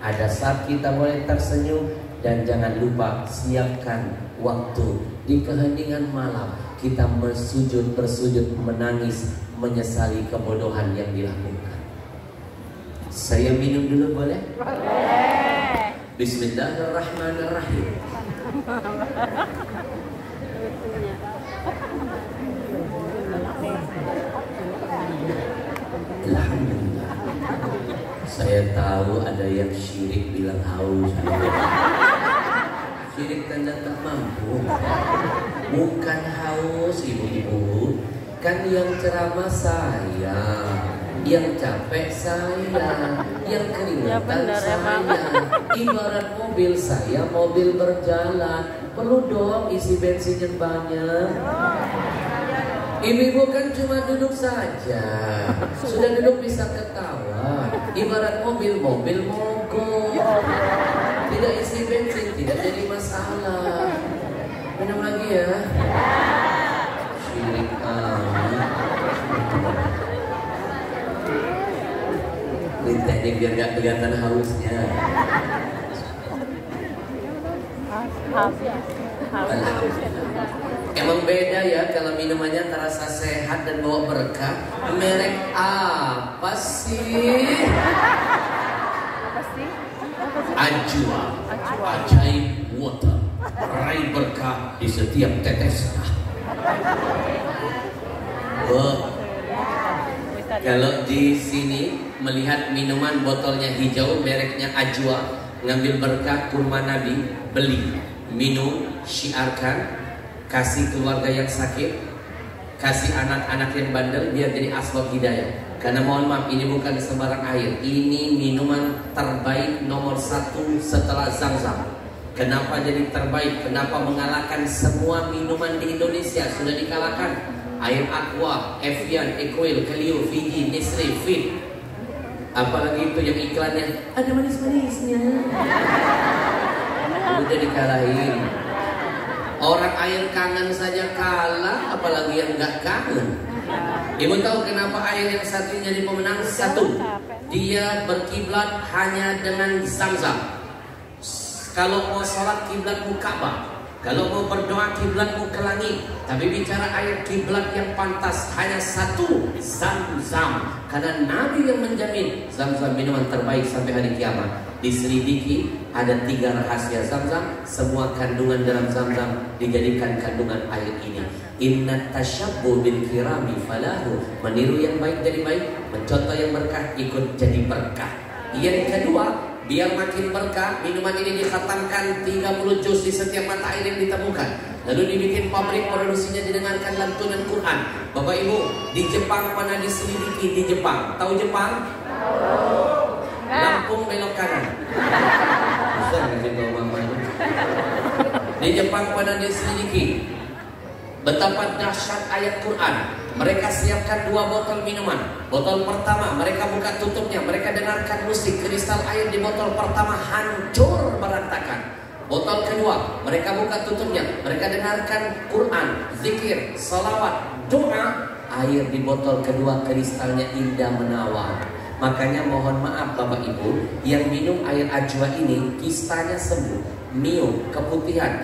Ada saat kita boleh tersenyum. Dan jangan lupa siapkan waktu di keheningan malam kita bersujud menangis, menyesali kebodohan yang dilakukan. Saya minum dulu boleh? Boleh. Bismillahirrahmanirrahim. Alhamdulillah. Saya tahu ada yang syirik bilang haus. Syirik tanda tak mampu. Bukan haus ibu-ibu. Kan yang ceramah saya, yang capek saya, yang keringetan saya. Ibarat mobil saya, mobil berjalan, perlu dong isi bensin yang banyak. Ibu-ibu kan cuma duduk saja, sudah duduk bisa ketawa. Ibarat mobil mogok, tidak isi bensin tidak jadi masalah. Minum lagi ya. Syirik ini teknik biar gak kelihatan hausnya. Emang beda ya kalau minumannya terasa sehat dan bawa berkah. Merek apa sih? Ajwa, Ajaib Water, raih berkah di setiap tetes. Kalau di sini melihat minuman botolnya hijau, mereknya Ajwa, ngambil berkah kurma Nabi, beli, minum, syiarkan. Kasih keluarga yang sakit, kasih anak-anak yang bandel biar jadi asbab hidayah. Karena mohon maaf, ini bukan sembarang air. Ini minuman terbaik nomor 1 setelah Zam-Zam. Kenapa jadi terbaik? Kenapa mengalahkan semua minuman di Indonesia? Sudah dikalahkan air Aqua, Evian, Equil, Clio, Fiji, Nestle, Fit. Apalagi itu yang iklannya ada manis-manisnya. Udah dikalahin. Orang air kangen saja kalah, apalagi yang nggak kangen. Ibu tahu kenapa air yang satu jadi pemenang? Satu, dia berkiblat hanya dengan Zam-Zam. Kalau mau sholat kiblatmu Ka'bah, kalau mau berdoa kiblatmu ke langit. Tapi bicara air kiblat yang pantas hanya satu, Zam-Zam. Karena Nabi yang menjamin Zam-Zam minuman terbaik sampai hari kiamat. Diselidiki ada 3 rahasia Zam-Zam. Semua kandungan dalam Zam-Zam dijadikan kandungan air ini. Inna tasyabbu bil kirami falahu. Meniru yang baik jadi baik, mencontoh yang berkah ikut jadi berkah. Yang kedua, biar makin berkah, minuman ini dikhatamkan 30 juz di setiap mata air yang ditemukan. Lalu dibikin pabrik produksinya, didengarkan lantunan Quran. Bapak Ibu, di Jepang pernah diselidiki. Di Jepang, tahu Jepang? Lampung belok kanan. Bisa nggak sih mama? Di Jepang pernah diselidiki betapa dahsyat ayat Quran. Mereka siapkan 2 botol minuman. Botol pertama mereka buka tutupnya, mereka dengarkan musik. Kristal air di botol pertama hancur berantakan. Botol kedua mereka buka tutupnya, mereka dengarkan Quran, zikir, salawat, doa. Air di botol kedua kristalnya indah menawar. Makanya mohon maaf Bapak Ibu, yang minum air Ajwa ini kistanya sembuh, mio, keputihan,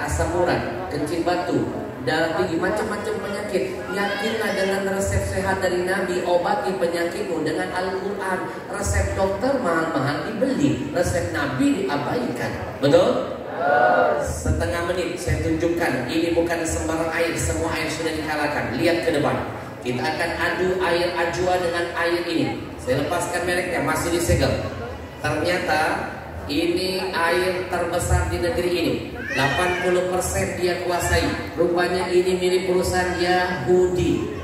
asam urat, kencing batu, darah tinggi, macam-macam penyakit. Yakinlah dengan resep sehat dari Nabi, obati penyakitmu dengan Al-Quran. Resep dokter mahal-mahal dibeli, resep Nabi diabaikan. Betul? Setengah menit saya tunjukkan. Ini bukan sembarang air, semua air sudah dikalahkan. Lihat ke depan. Kita akan adu air Ajwa dengan air ini. Saya lepaskan mereknya, masih disegel. Ternyata ini air terbesar di negeri ini. 80% dia kuasai. Rupanya ini milik perusahaan Yahudi.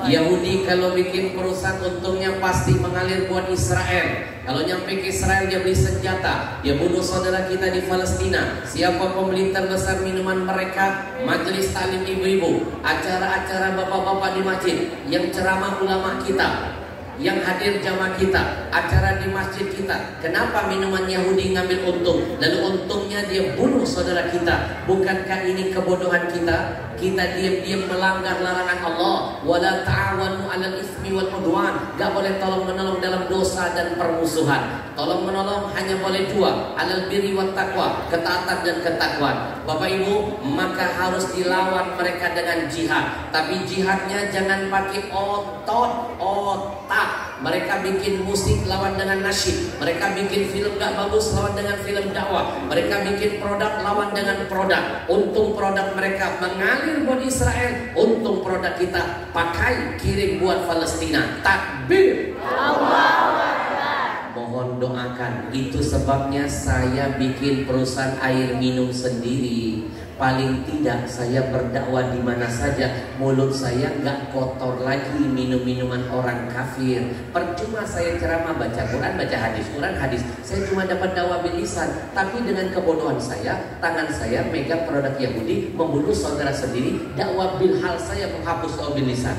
Yahudi kalau bikin perusahaan untungnya pasti mengalir buat Israel. Kalau nyampe ke Israel dia beli senjata, dia bunuh saudara kita di Palestina. Siapa pembeli terbesar minuman mereka? Majelis taklim ibu-ibu, acara-acara bapak-bapak di masjid, yang ceramah ulama kita. yang hadir jamaah kita, acara di masjid kita, kenapa minuman Yahudi ngambil untung, lalu untungnya dia bunuh saudara kita? Bukankah ini kebodohan kita? Kita diam-diam melanggar larangan Allah. Wala ta'awanu 'alal ismi wal 'udwan. Gak boleh tolong menolong dalam dosa dan permusuhan. Tolong menolong hanya boleh dua, 'alal birri wat taqwa, ketaatan dan ketakwaan. Bapak Ibu, maka harus dilawan mereka dengan jihad. Tapi jihadnya jangan pakai otak. Mereka bikin musik lawan dengan nasyid. Mereka bikin film gak bagus lawan dengan film dakwah. Mereka bikin produk lawan dengan produk. Untung produk mereka mengalir buat Israel, untung produk kita pakai kirim buat Palestina. Takbir. Allahu Akbar. Mohon doakan. Itu sebabnya saya bikin perusahaan air minum sendiri. Paling tidak saya berdakwah di mana saja, mulut saya nggak kotor lagi minum minuman orang kafir. Percuma saya ceramah baca Quran, baca hadis, Quran hadis. Saya cuma dapat dakwah bil lisan. Tapi dengan kebodohan saya, tangan saya megang produk Yahudi, membunuh saudara sendiri. Dakwah bil hal saya menghapus dakwah bil lisan.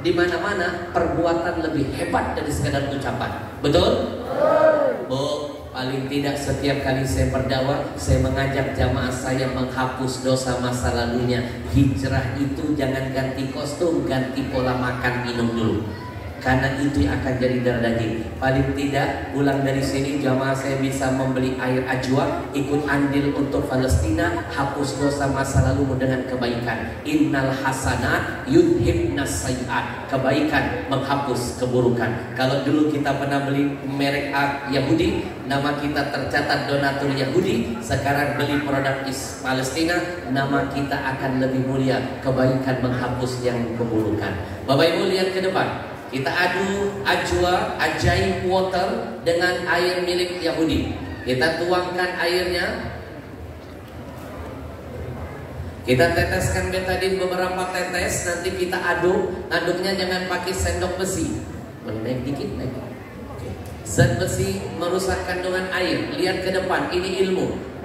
Di mana-mana perbuatan lebih hebat dari sekadar ucapan. Betul? Bu. Paling tidak setiap kali saya berdakwah, saya mengajak jamaah saya menghapus dosa masa lalunya. Hijrah itu jangan ganti kostum, ganti pola makan minum dulu. Karena itu yang akan jadi darah daging. Paling tidak pulang dari sini jamaah saya bisa membeli air ajwa, ikut andil untuk Palestina, hapus dosa masa lalu dengan kebaikan. Innal hasanat yudhibnas sayyi'at. Kebaikan menghapus keburukan. Kalau dulu kita pernah beli merek Yahudi, nama kita tercatat donatur Yahudi. Sekarang beli produk Palestina, nama kita akan lebih mulia. Kebaikan menghapus yang keburukan. Bapak Ibu lihat ke depan. Kita adu ajwa, ajaib water dengan air milik Yahudi. Kita tuangkan airnya. Kita teteskan betadin beberapa tetes. Nanti kita aduk. Aduknya jangan pakai sendok besi. Naik dikit, naik. Zat besi merusak kandungan air. Lihat ke depan, ini ilmu.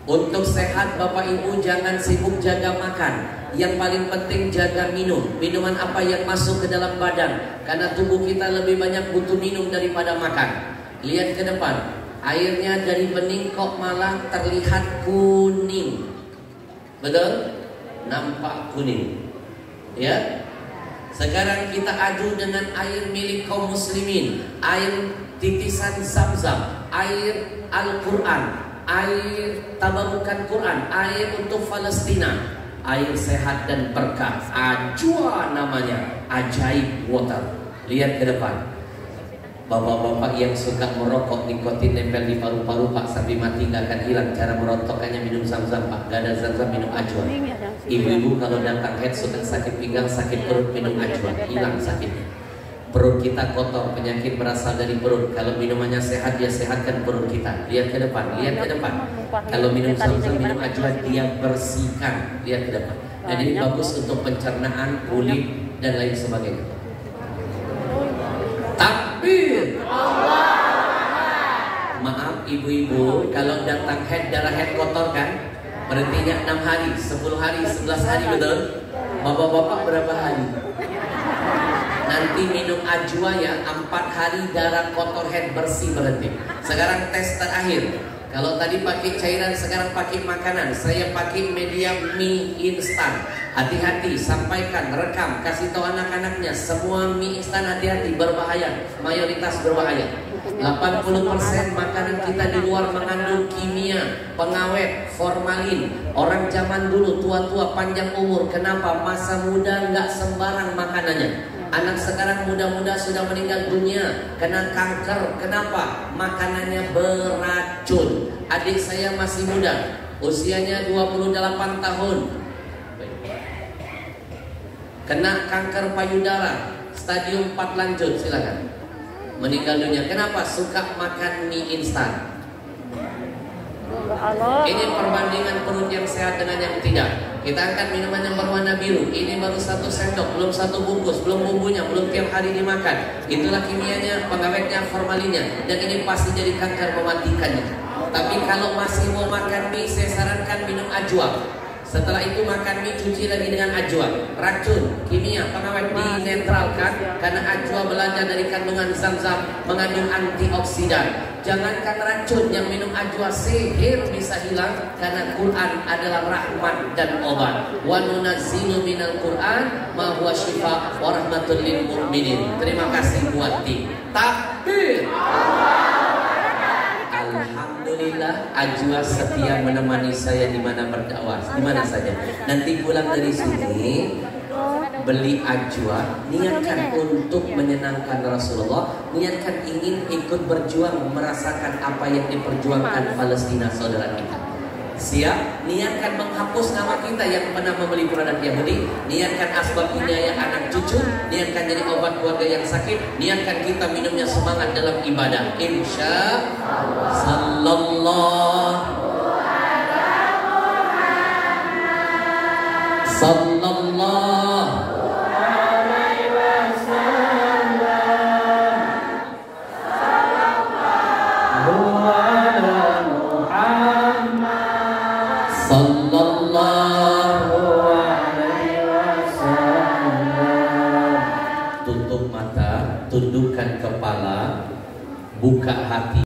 Untuk sehat Bapak Ibu jangan sibuk jaga makan. Yang paling penting jaga minum. Minuman apa yang masuk ke dalam badan. Karena tubuh kita lebih banyak butuh minum daripada makan. Lihat ke depan. Airnya dari bening kok malah terlihat kuning. Betul? Nampak kuning. Ya. Sekarang kita adu dengan air milik kaum muslimin. Air titisan Zam-Zam. Air Al-Quran. Air tabarukan Quran. Air untuk Palestina. Air sehat dan berkah. Ajwa namanya. Ajaib water. Lihat ke depan. Bapak-bapak yang suka merokok, nikotin nempel di paru-paru Pak sampai mati gak akan hilang. Cara merontokkannya minum Zam-Zam Pak. Gak ada Zam-Zam, minum ajwa. Ibu-ibu kalau datang head suka sakit pinggang, sakit perut, minum ajwa. Hilang sakitnya. Perut kita kotor, penyakit berasal dari perut. Kalau minumannya sehat, dia sehatkan perut kita. Lihat ke depan, lihat ke depan. Kalau minum Zam-Zam, minum ajwa, dia bersihkan. Lihat ke depan. Jadi ini bagus untuk pencernaan, kulit dan lain sebagainya. Takbir. Maaf ibu-ibu, kalau datang head, darah head kotor kan? Berhentinya 6 hari, 10 hari, 11 hari, betul? Bapak-bapak berapa hari? Nanti minum ajwa ya, 4 hari darah kotor head bersih berhenti. Sekarang tes terakhir. Kalau tadi pakai cairan, sekarang pakai makanan. Saya pakai media mie instan. Hati-hati, sampaikan, rekam, kasih tahu anak-anaknya. Semua mie instan hati-hati, berbahaya. Mayoritas berbahaya. 80% makanan kita di luar mengandung kimia, pengawet, formalin. Orang zaman dulu tua-tua panjang umur. Kenapa? Masa muda nggak sembarang makanannya. Anak sekarang muda-muda sudah meninggal dunia kena kanker. Kenapa? Makanannya beracun. Adik saya masih muda, usianya 28 tahun, kena kanker payudara stadium 4 lanjut, silakan. Meninggal dunia. Kenapa? Suka makan mie instan. Ini perbandingan perut yang sehat dengan yang tidak. Kita angkat minuman yang berwarna biru. Ini baru 1 sendok, belum 1 bungkus, belum bumbunya, belum tiap hari dimakan. Itulah kimianya, pengawetnya, formalinnya. Dan ini pasti jadi kanker mematikannya. Tapi kalau masih mau makan mie, saya sarankan minum ajwa. Setelah itu makan mie, cuci lagi dengan ajwa. Racun kimia pengawet dinetralkan karena ajwa belajar dari kandungan zam-zam, mengandung antioksidan. Jangankan racun, yang minum ajwa sihir bisa hilang karena Quran adalah rahmat dan obat. Wa nunazzilu minal Quran ma huwa syifa wa rahmatul lil mu'minin. Terima kasih buat tim. Takbir. Alhamdulillah, ajwa setia menemani saya di mana berdakwah, di mana saja. Nanti pulang dari sini beli ajwa, niatkan untuk menyenangkan Rasulullah, niatkan ingin ikut berjuang merasakan apa yang diperjuangkan Palestina saudara kita. Siap? Niatkan menghapus nama kita yang pernah membeli produk Yahudi, niatkan asbab hidayah anak cucu, niatkan jadi obat keluarga yang sakit, niatkan kita minumnya semangat dalam ibadah. Insya Allah. Sallallahu tutup mata, tundukkan kepala, buka hati.